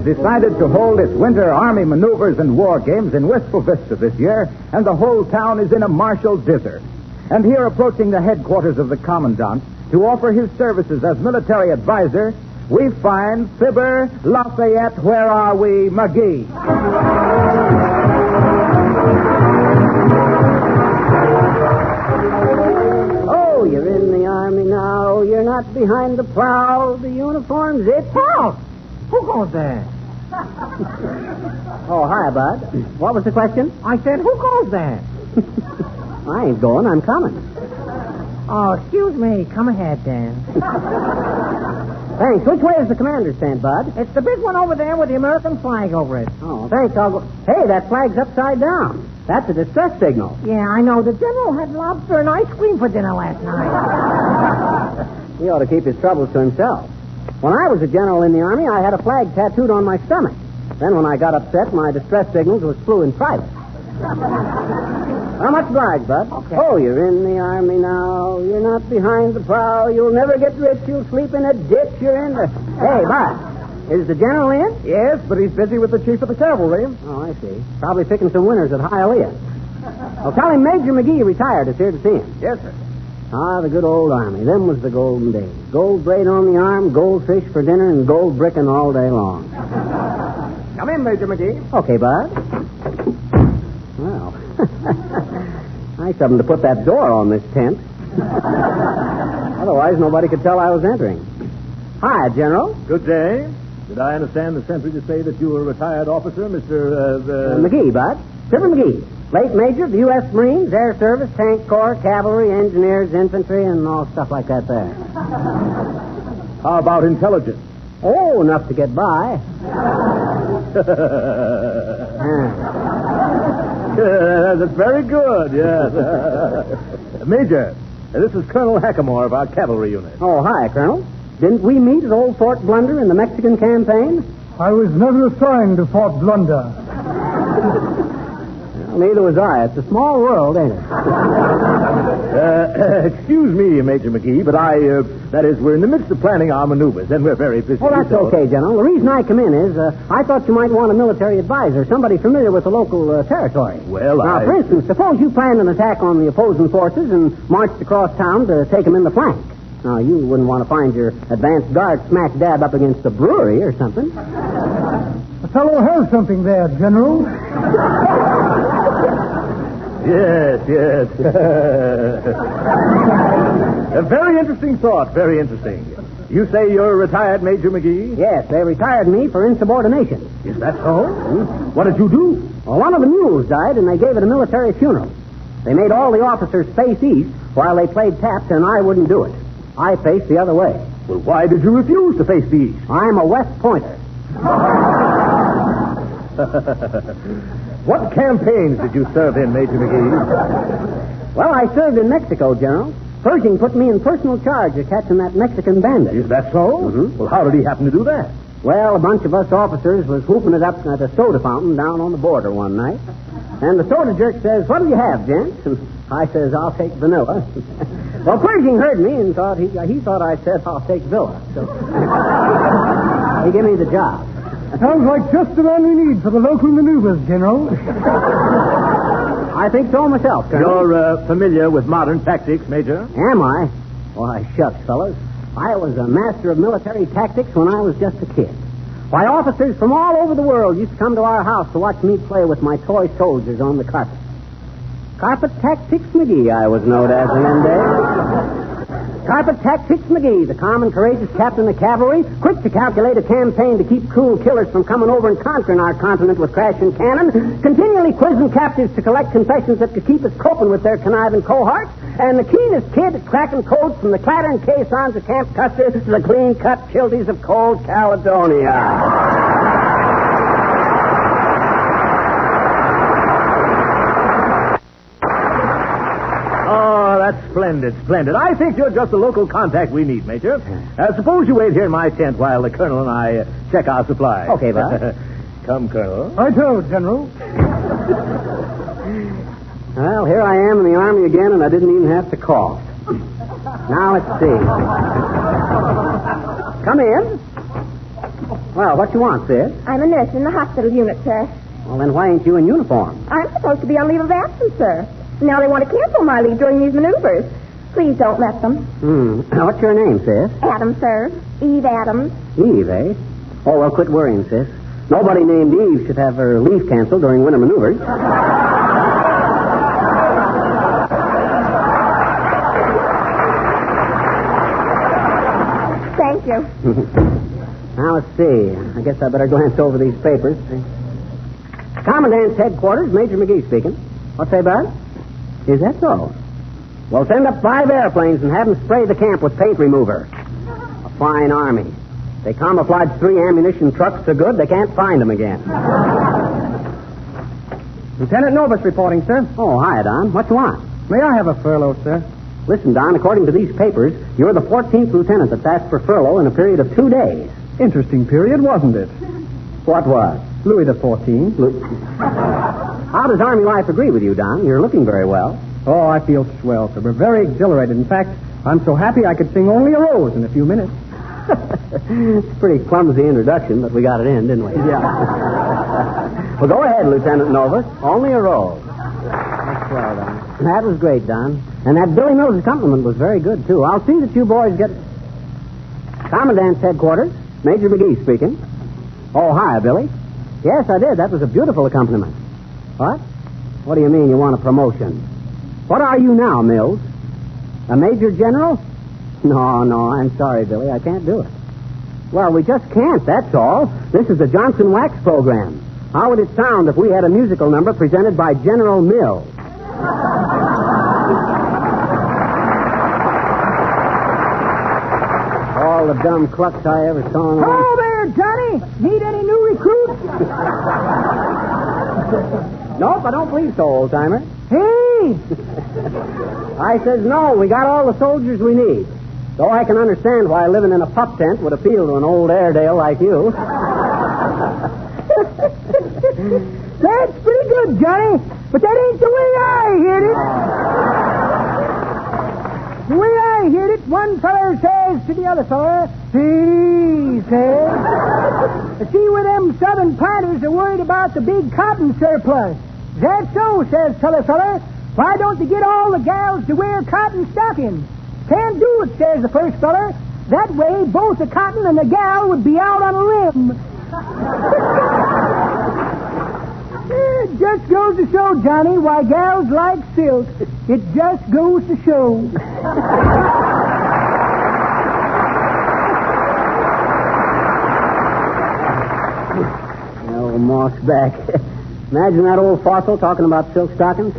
has decided to hold its winter Army maneuvers and war games in Wistful Vista this year, and the whole town is in a martial dither. And here, approaching the headquarters of the Commandant to offer his services as military advisor, we find Fibber, Lafayette, where are we, McGee. Oh, you're in the Army now. You're not behind the plow. The uniform's it. Halt! Who goes there? Oh, hi, Bud. What was the question? I said, who goes there? I ain't going. I'm coming. Oh, excuse me. Come ahead, Dan. Thanks. Which way is the commander's tent, Bud? It's the big one over there with the American flag over it. Oh, thanks. I'll go. Hey, that flag's upside down. That's a distress signal. Yeah, I know. The general had lobster and ice cream for dinner last night. He ought to keep his troubles to himself. When I was a general in the Army, I had a flag tattooed on my stomach. Then when I got upset, my distress signals flew in private. How much obliged, Bud? Okay. Oh, you're in the Army now. You're not behind the plow. You'll never get rich. You'll sleep in a ditch. You're in the... Hey, Bud, is the general in? Yes, but he's busy with the chief of the cavalry. Oh, I see. Probably picking some winners at Hialeah. Well, tell him Major McGee retired is here to see him. Yes, sir. Ah, the good old Army. Them was the golden days. Gold braid on the arm, goldfish for dinner, and gold bricking all day long. Come in, Major McGee. Okay, Bud. Well, nice of them to put that door on this tent. Otherwise, nobody could tell I was entering. Hi, General. Good day. Did I understand the sentry to say that you were a retired officer, Mr. McGee, Bud. Fibber McGee. Late Major of the U.S. Marines, Air Service, Tank Corps, Cavalry, Engineers, Infantry, and all stuff like that there. How about intelligence? Oh, enough to get by. That's very good, yes. Major, this is Colonel Hackamore of our cavalry unit. Oh, hi, Colonel. Didn't we meet at old Fort Blunder in the Mexican campaign? I was never assigned to Fort Blunder. Well, neither was I. It's a small world, ain't it? Excuse me, Major McGee, but that is, we're in the midst of planning our maneuvers, and we're very busy. Oh, that's okay, General. The reason I come in is I thought you might want a military advisor, somebody familiar with the local territory. Well, Now, for instance, suppose you planned an attack on the opposing forces and marched across town to take them in the flank. Now, you wouldn't want to find your advanced guard smack dab up against the brewery or something. The fellow has something there, General. Yes. A very interesting thought, very interesting. You say you're retired, Major McGee? Yes, they retired me for insubordination. Is that so? Hmm? What did you do? Well, one of the mules died, and they gave it a military funeral. They made all the officers face east while they played taps, and I wouldn't do it. I faced the other way. Well, why did you refuse to face the east? I'm a West Pointer. What campaigns did you serve in, Major McGee? Well, I served in Mexico, General. Pershing put me in personal charge of catching that Mexican bandit. Is that so? Mm-hmm. Well, how did he happen to do that? Well, a bunch of us officers was whooping it up at a soda fountain down on the border one night. And the soda jerk says, "What do you have, gents?" And I says, "I'll take vanilla." Well, Pershing heard me and thought he thought I said, "I'll take Villa." So he gave me the job. Sounds like just the man we need for the local maneuvers, General. I think so myself, Colonel. You're familiar with modern tactics, Major? Am I? Why, shucks, fellas. I was a master of military tactics when I was just a kid. Why, officers from all over the world used to come to our house to watch me play with my toy soldiers on the carpet. Carpet Tactics McGee, I was known as in them days. Carpet Tactics McGee, the calm and courageous captain of cavalry, quick to calculate a campaign to keep cruel killers from coming over and conquering our continent with crashing cannon, continually quizzing captives to collect confessions that could keep us coping with their conniving cohorts, and the keenest kid at cracking codes from the clattering caissons of Camp Custer to the clean-cut childies of cold Caledonia. That's splendid. I think you're just the local contact we need, Major. Suppose you wait here in my tent while the Colonel and I check our supplies. Okay, Bud. Come, Colonel. Righto, General. Well, here I am in the Army again, and I didn't even have to cough. Now, let's see. Come in. Well, what you want, sis? I'm a nurse in the hospital unit, sir. Well, then why ain't you in uniform? I'm supposed to be on leave of absence, sir. Now they want to cancel my leave during these maneuvers. Please don't let them. What's your name, sis? Adams, sir. Eve Adams. Eve, eh? Oh, well, quit worrying, sis. Nobody named Eve should have her leave canceled during winter maneuvers. Thank you. Now, let's see. I guess I better glance over these papers. Commandant's headquarters, Major McGee speaking. What's say, Bud? Is that so? Well, send up 5 airplanes and have them spray the camp with paint remover. A fine army. They camouflaged 3 ammunition trucks so good they can't find them again. Lieutenant Novus reporting, sir. Oh, hi, Don. What you want? May I have a furlough, sir? Listen, Don, according to these papers, you're the 14th lieutenant that's asked for furlough in a period of 2 days. Interesting period, wasn't it? What was? Louis the 14th. How does Army life agree with you, Don? You're looking very well. Oh, I feel swell, sir. We're very exhilarated. In fact, I'm so happy I could sing Only a Rose in a few minutes. It's a pretty clumsy introduction, but we got it in, didn't we? Yeah. Well, go ahead, Lieutenant Novus. Only a rose. That's swell, Don. That was great, Don. And that Billy Mills' compliment was very good, too. I'll see that you boys get... Commandant's headquarters, Major McGee speaking. Oh, hi, Billy. Yes, I did. That was a beautiful accompaniment. What? What do you mean you want a promotion? What are you now, Mills? A major general? No, I'm sorry, Billy. I can't do it. Well, we just can't, that's all. This is the Johnson Wax program. How would it sound if we had a musical number presented by General Mills? All the dumb clucks I ever saw in life. Hello there, Johnny. Need any new recruits? Nope, I don't believe so, old-timer. Hey! I says no, we got all the soldiers we need. Though I can understand why living in a pup tent would appeal to an old Airedale like you. That's pretty good, Johnny. But that ain't the way I heard it. The way I heard it, one feller says to the other feller, he says, see where them southern planters are worried about the big cotton surplus. That's so, says t'other feller. Why don't they get all the gals to wear cotton stockings? Can't do it, says the first feller. That way, both the cotton and the gal would be out on a limb. It just goes to show, Johnny, why gals like silk. It just goes to show. Oh, mossback. Imagine that old fossil talking about silk stockings.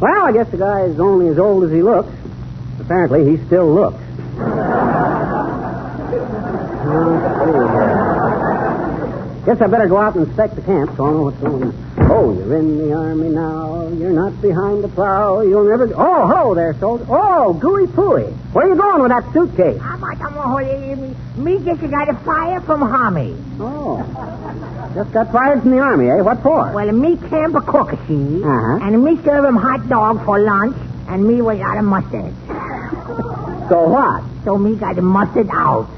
Well, I guess the guy is only as old as he looks. Apparently, he still looks. Guess I better go out and inspect the camp so I'll know what's going on. Oh, you're in the army now. You're not behind the plow. You'll never... Oh, hello there, soldier. Oh, gooey pooey. Where are you going with that suitcase? Me just got a fire from Army. Oh. Just got fired from the army, eh? What for? Well, me camp a cook, see? Uh-huh. And me serve him hot dog for lunch, and me was out of mustard. So what? So me got the mustard out.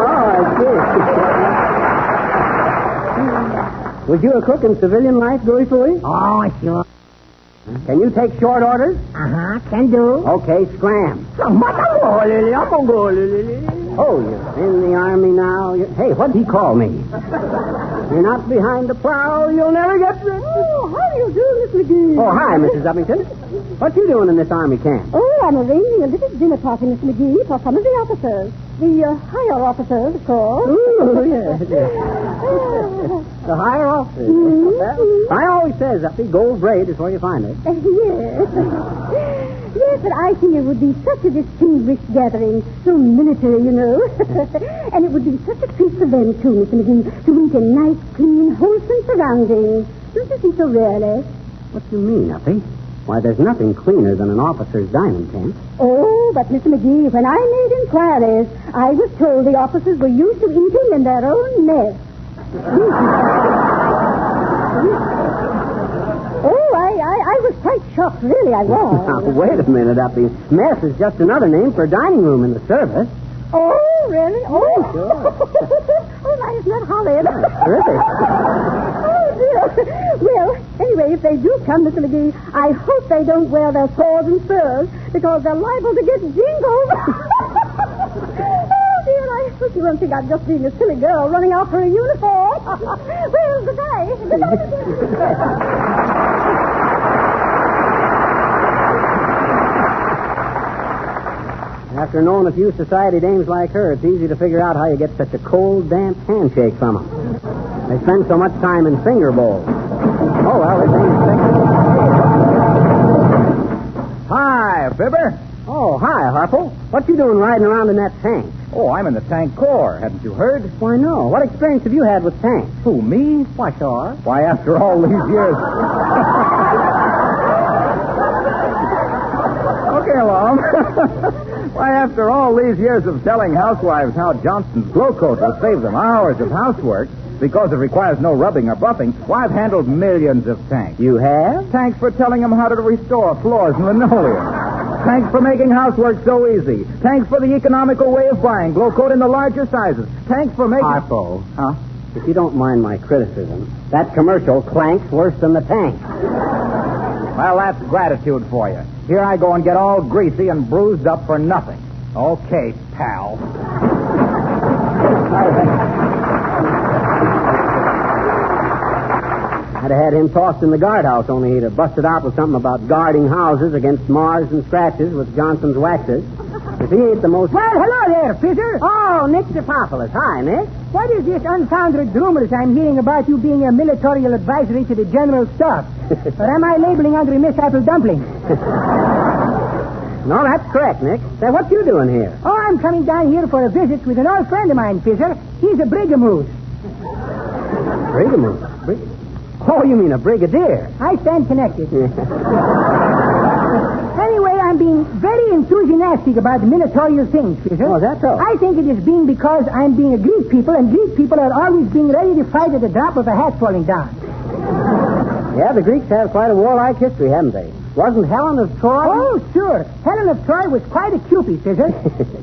Oh, I see. Was you a cook in civilian life, Gooey Pooey? Oh, sure. Can you take short orders? Uh-huh, can do. Okay, scram. Oh, you're in the army now. Hey, what'd he call me? You're not behind the plow. You'll never get... Oh, how do you do, Miss McGee? Oh, hi, Mrs. Uppington. What you doing in this army camp? Oh, I'm arranging a little dinner party, Miss McGee, for some of the officers. The higher officers, of course. Ooh, yes. The higher officers. Mm-hmm. I always says, Uppy, gold braid is where you find it. Yes. Yes, but I think it would be such a distinguished gathering. So military, you know. And it would be such a treat for them, too, Miss McGee, to meet in nice, clean, wholesome surroundings. Don't you think so, really? What do you mean, Uppy? Why, there's nothing cleaner than an officer's dining tent. Oh, but, Mr. McGee, when I made inquiries, I was told the officers were used to eating in their own mess. Oh, I was quite shocked, really, I was. Now, wait a minute, Uppy. Mess is just another name for a dining room in the service. Oh, really? Oh, sure. Oh, that is not Holly. Terrific. Oh, dear. Well, anyway, if they do come, Mr. McGee, I hope they don't wear their swords and spurs, because they're liable to get jingled. Oh, dear, I hope you won't think I'm just being a silly girl running after a uniform. Well, goodbye. After knowing a few society dames like her, it's easy to figure out how you get such a cold, damp handshake from them. They spend so much time in finger bowls. Oh, well, this ain't expected. Hi, Fibber. Oh, hi, Harpo. What you doing riding around in that tank? Oh, I'm in the tank corps. Hadn't you heard? Why, no. What experience have you had with tanks? Who, me? Why, sure. Why, after all these years... Okay, along. Why, after all these years of telling housewives how Johnson's Glow Coat will save them hours of housework because it requires no rubbing or buffing, why, I've handled millions of tanks. You have? Tanks for telling them how to restore floors and linoleum. Tanks for making housework so easy. Tanks for the economical way of buying Glow Coat in the larger sizes. Tanks for making... Harpo. Huh? If you don't mind my criticism, that commercial clanks worse than the tank. Well, that's gratitude for you. Here I go and get all greasy and bruised up for nothing. Okay, pal. I'd have had him tossed in the guardhouse, only he'd have busted out with something about guarding houses against mars and scratches with Johnson's waxes. If he ain't the most... Well, hello there, Fisher. Oh, Nick Topopoulos. Hi, Nick. What is this unfounded rumors I'm hearing about you being a military advisory to the General Staff? Or am I labeling under a Miss Apple Dumpling? No, that's correct, Nick. Say, what you doing here? Oh, I'm coming down here for a visit with an old friend of mine, Fisher. He's a brigamoose. Brigamoose? Oh, you mean a brigadier? I stand connected. Anyway, I'm being very enthusiastic about military things, Fisher. Oh, that's all. I think it is being because I'm being a Greek people, and Greek people are always being ready to fight at the drop of a hat falling down. Yeah, the Greeks have quite a warlike history, haven't they? Wasn't Helen of Troy? Oh, sure. Helen of Troy was quite a cupid, Fisher.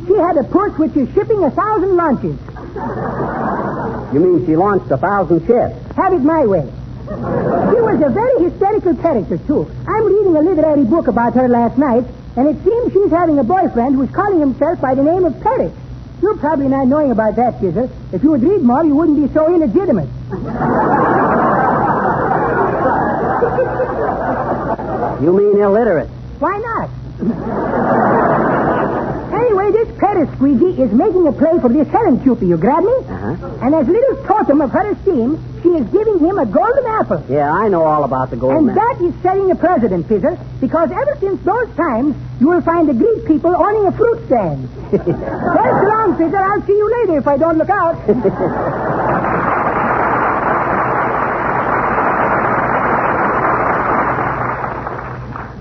She had a purse which is shipping 1,000 launches. You mean she launched 1,000 ships? Have it my way. She was a very hysterical character, too. I'm reading a literary book about her last night, and it seems she's having a boyfriend who's calling himself by the name of Perry. You're probably not knowing about that, Fisher. If you would read more, you wouldn't be so illegitimate. You mean illiterate? Why not? Anyway, this Paris squeegee is making a play for this Helen Cupid, you grab me? Uh-huh. And as little totem of her esteem, she is giving him a golden apple. Yeah, I know all about the golden And apple. that is setting a precedent, Fisher, because ever since those times, you will find the Greek people owning a fruit stand. Well, so long, Fisher. I'll see you later if I don't look out.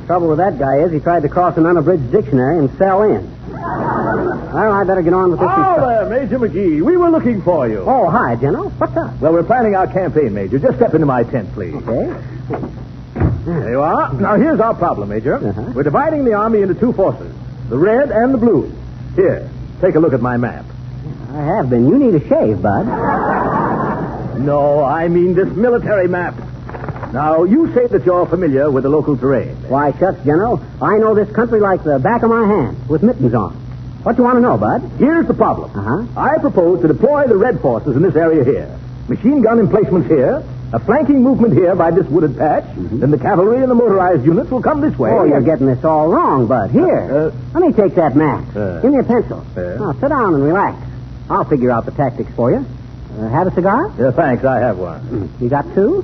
Trouble with that guy is he tried to cross an unabridged dictionary and fell in. Well, I better get on with this. Oh, there, Major McGee. We were looking for you. Oh, hi, General. What's up? Well, we're planning our campaign, Major. Just step into my tent, please. Okay. There you are. Now, here's our problem, Major. Uh-huh. We're dividing the army into two forces, the red and the blue. Here, take a look at my map. I have been. You need a shave, bud. No, I mean this military map. Now, you say that you're familiar with the local terrain. Why, shucks, General. I know this country like the back of my hand, with mittens on. What you want to know, bud? Here's the problem. Uh-huh. I propose to deploy the red forces in this area here. Machine gun emplacements here, a flanking movement here by this wooded patch, then the cavalry and the motorized units will come this way. Oh, you're getting this all wrong, bud. Here, let me take that map. Give me a pencil. Now, sit down and relax. I'll figure out the tactics for you. Have a cigar? Thanks, I have one. You got two?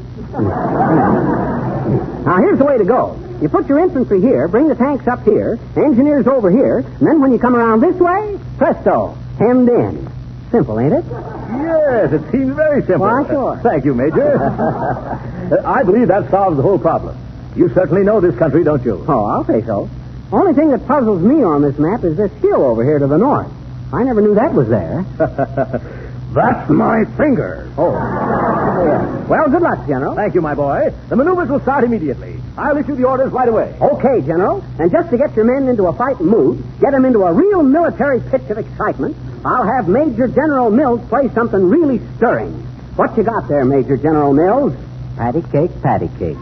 Now, here's the way to go. You put your infantry here, bring the tanks up here, engineers over here, and then when you come around this way, presto, hemmed in. Simple, ain't it? Yes, it seems very simple. Why, sure. Thank you, Major. I believe that solves the whole problem. You certainly know this country, don't you? Oh, I'll say so. Only thing that puzzles me on this map is this hill over here to the north. I never knew that was there. That's my finger. Oh. Well, good luck, General. Thank you, my boy. The maneuvers will start immediately. I'll issue the orders right away. Okay, General. And just to get your men into a fighting mood, get them into a real military pitch of excitement, I'll have Major General Mills play something really stirring. What you got there, Major General Mills? Patty cake, patty cake.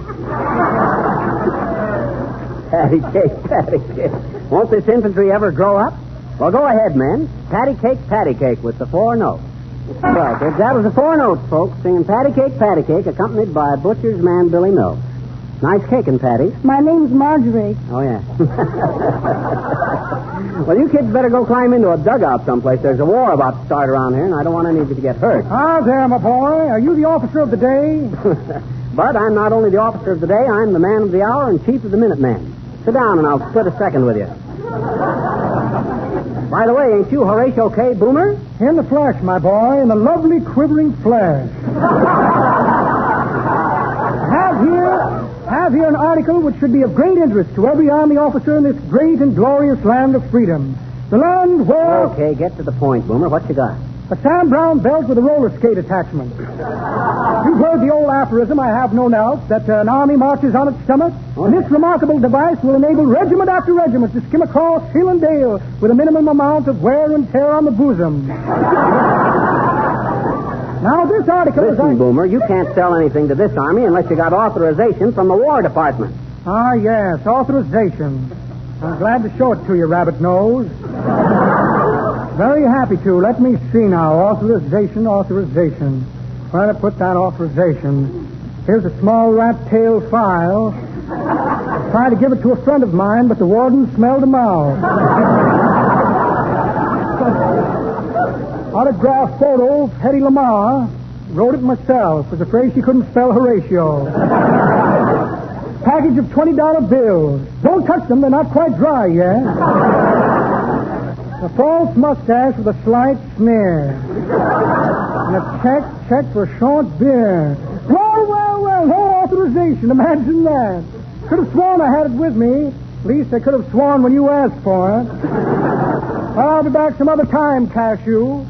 Patty cake, patty cake. Won't this infantry ever grow up? Well, go ahead, men. Patty cake with the 4 notes. Right, that was the 4 notes, folks, singing patty cake, accompanied by butcher's man Billy Mills. Nice caking, Patty. My name's Marjorie. Oh, yeah. Well, you kids better go climb into a dugout someplace. There's a war about to start around here, and I don't want any of you to get hurt. Ah, there, my boy. Are you the officer of the day? But I'm not only the officer of the day, I'm the man of the hour and chief of the Minutemen. Sit down, and I'll split a second with you. By the way, ain't you Horatio K. Boomer? In the flesh, my boy, in the lovely quivering flesh. Have here an article which should be of great interest to every Army officer in this great and glorious land of freedom. The land where... Okay, get to the point, Boomer. What you got? A Sam Brown belt with a roller skate attachment. You've heard the old aphorism, I have no doubt, that an army marches on its stomach. And this remarkable device will enable regiment after regiment to skim across hill and dale with a minimum amount of wear and tear on the bosom. Now, this article Listen, Boomer, you can't sell anything to this army unless you got authorization from the War Department. Ah, yes, authorization. I'm glad to show it to you, Rabbit Nose. Very happy to. Let me see now. Authorization. Where to put that authorization? Here's a small rat-tail file. Tried to give it to a friend of mine, but the warden smelled him out. Autograph photo of Hedy Lamarr. Wrote it myself. Was afraid she couldn't spell Horatio. Package of $20 bills. Don't touch them. They're not quite dry yet. A false mustache with a slight sneer. And a check for a short beard. Well, no authorization. Imagine that. Could have sworn I had it with me. At least I could have sworn when you asked for it. I'll be back some other time, Cashew.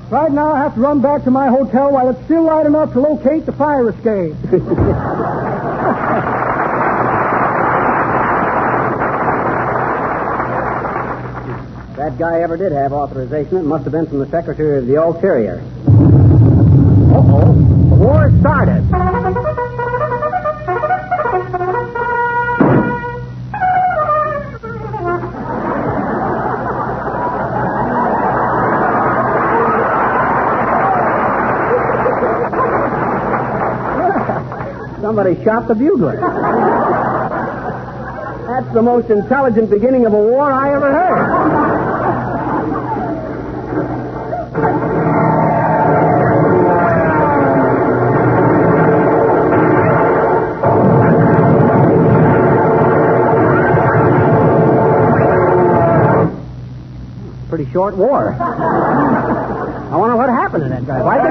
Right now I have to run back to my hotel while it's still light enough to locate the fire escape. That guy ever did have authorization. It must have been from the Secretary of the Ulterior. Uh-oh. The war started. Somebody shot the bugler. That's the most intelligent beginning of a war I ever heard. Pretty short war. I wonder what happened to that guy. Why did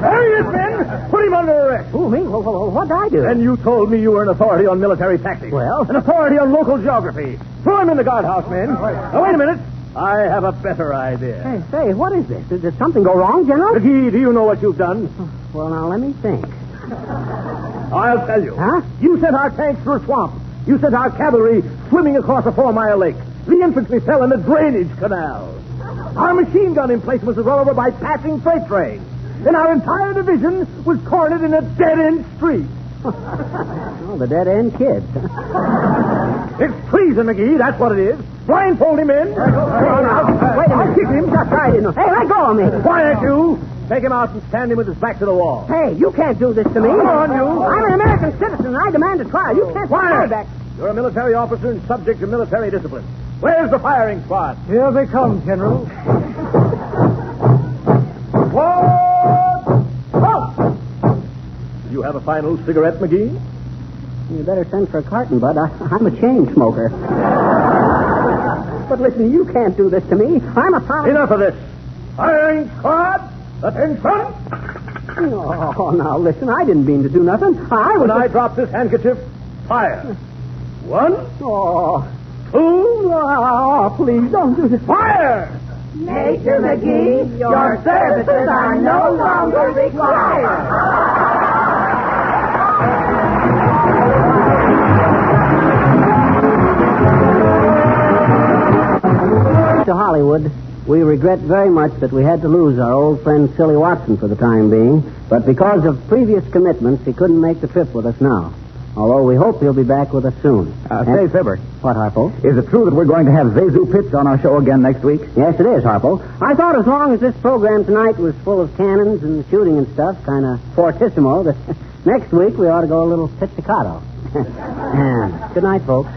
There he is, men! Put him under arrest. Who, me? What did I do? And you told me you were an authority on military tactics. Well? An authority on local geography. Throw him in the guardhouse, men. Now, wait a minute. I have a better idea. Hey, say, what is this? Did something go wrong, General? McGee, do you know what you've done? Well, now, let me think. I'll tell you. Huh? You sent our tanks through a swamp. You sent our cavalry swimming across a 4-mile lake. The infantry fell in a drainage canal. Our machine gun emplacements were run over by passing freight trains. And our entire division was cornered in a dead-end street. Oh, the dead-end kids. It's treason, McGee. That's what it is. Blindfold him in. Wait a minute. I'll kick him. That's right. Hey, let go of me. Quiet, you. Take him out and stand him with his back to the wall. Hey, you can't do this to me. Come on, you. I'm an American citizen, and I demand a trial. You can't Quiet. back. You're a military officer and subject to military discipline. Where's the firing squad? Here they come, General. You have a final cigarette, McGee? You better send for a carton, Bud. I'm a chain smoker. But listen, you can't do this to me. I'm a proud... Enough of this. Firing squad, attention. Oh, now, listen, I didn't mean to do nothing. When I drop this handkerchief, fire. 1, Oh, 2, oh, please, don't do this. fire! Major McGee, your services are no longer required. Hollywood, we regret very much that we had to lose our old friend Silly Watson for the time being, but because of previous commitments, he couldn't make the trip with us now. Although we hope he'll be back with us soon. Say, Fibber. What, Harpo? Is it true that we're going to have Zazu Pitts on our show again next week? Yes, it is, Harpo. I thought as long as this program tonight was full of cannons and shooting and stuff, kind of fortissimo, that next week we ought to go a little pizzicato. Good night, folks.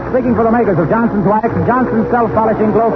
Speaking for the makers of Johnson's Wax and Johnson's Self-Polishing Glow